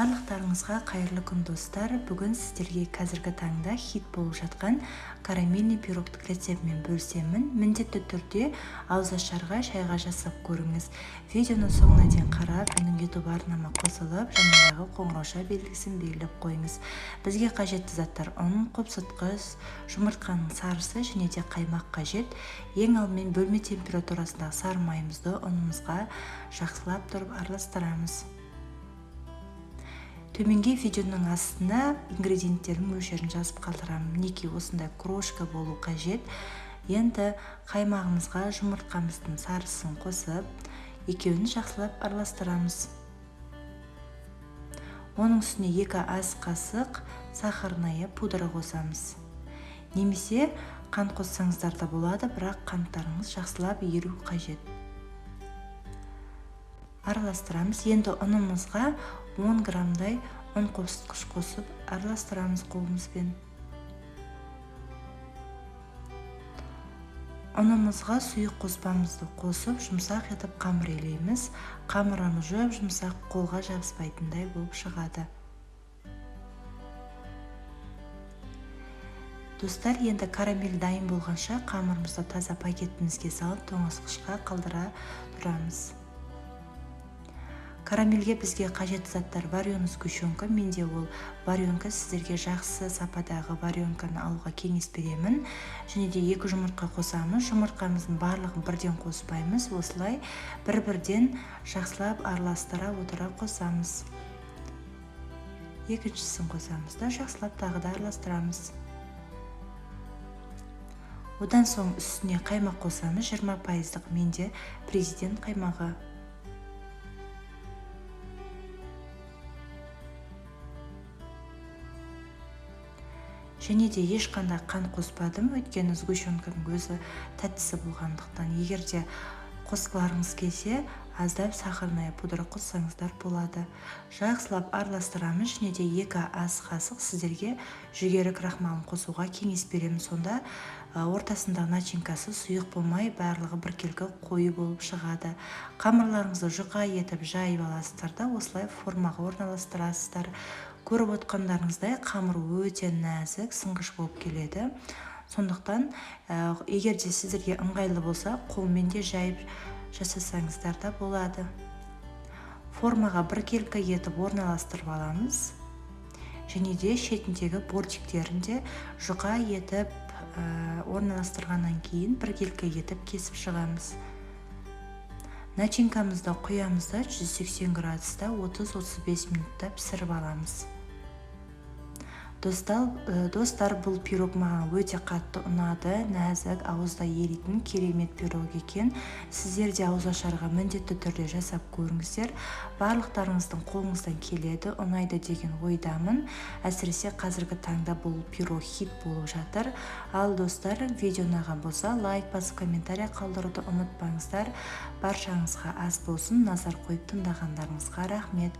Барлықтарыңызға қайырлы күн достар. Бүгін сіздерге қазіргі таңда хит болып жатқан карамельный пирогтың рецептімен бөлісемін. Міндетті түрде ауызашарға шайға жасап көріңіз. Видеоны соңына дейін қарап, менің YouTube арнама қосылып, жанындағы қоңырауша белгісін белгілеп қойыңыз. Бізге қажетті заттар: ұн, қопсытқыш, жұмыртқаның сарысы және де қаймақ қажет. Ең алдымен бөлме температурасындағы сары майымызды ұнымызға жақсылап тұрып араластырамыз. Төменге видеоның астына ингредиенттердің мөлшерін жазып қалдырамын. Мінекей осындай крошка болу қажет. Енді қаймағымызға жұмыртқамыздың сарысын қосып, екеуін жақсылап араластырамыз. Оның үстіне 2 ас қасық сахарная пудра қосамыз. Немесе қант қоссаңыздар да болады, бірақ қанттарыңыз жақсылап еру қажет. Араластырамыз. Енді ұнымызға 10 граммдай ұн қопсытқыш қосып араластырамыз қолымызбен. Ұнымызға сұйық қоспамызды қосып, жұмсақ етіп қамыр илейміз. Қамырымыз жұмсақ, қолға жабыспайтындай болып шығады. Достар, енді карамель дайын болғанша қамырымызды таза пакетімізге салып, тоңазытқышқа қалдыра тұрамыз. Карамельге бізге қажетті заттар: вареный сгущенка. Менде ол варенка, сіздерге жақсы сападағы варенканы алуға кеңес беремін. Және де 2 жұмыртқа қосамыз. Жұмыртқамыздың барлығын бірден қоспаймыз. Осылай бір-бірден жақсылап араластыра отыра қосамыз. Екіншісін қосамыз да жақсылап тағы да араластырамыз. Одан соң үстіне қаймақ қосамыз. 20%-ық менде президент қаймағы. Және де ешқандай қант қоспадым, өйткені сгущенканың өзі тәттісі болғандықтан. Егер де қосқыларыңыз келсе, аздап сахарная пудра қоссаңыздар болады. Жақсылап араластырамыз. Және де 2 ас қасық сіздерге жүгері крахмалын қосуға кеңес беремін. Сонда ортасындағы начинкасы сұйық болмай, барлығы біркелкі қою болып шығады. Қамырларыңызды жұқа етіп жайып аласыздар да осылай формаға орналастырасыздар. Көріп отқандарыңыздай қамыр өте нәзік, сынғыш болып келеді. Сондықтан, егер де сіздерге ыңғайлы болса, қолмен де жайып жасасаңыздар да болады. Формаға біркелкі етіп орналастырып аламыз. Және де шетіндегі бортиктерін де жұқа етіп орналастырғаннан кейін біркелкі етіп кесіп шығамыз. Начинкамызды құямыз да 180 градуста 30-35 минутта пісіріп аламыз. Достар, бұл пирог маған өте қатты ұнады. Нәзік, ауызда еритін керемет пирог екен. Сіздер де ауызашарға міндетті түрде жасап көріңіздер. Барлықтарыңыздың қолыңыздан келеді, ұнайды деген ойдамын. Әсіресе қазіргі таңда бұл пирог хит болып жатыр. Ал достар, видео ұнаған болса, лайк басып, комментарий қалдыруды ұмытпаңыздар. Баршаңызға ас болсын. Назар қойып тыңдағандарыңызға рахмет.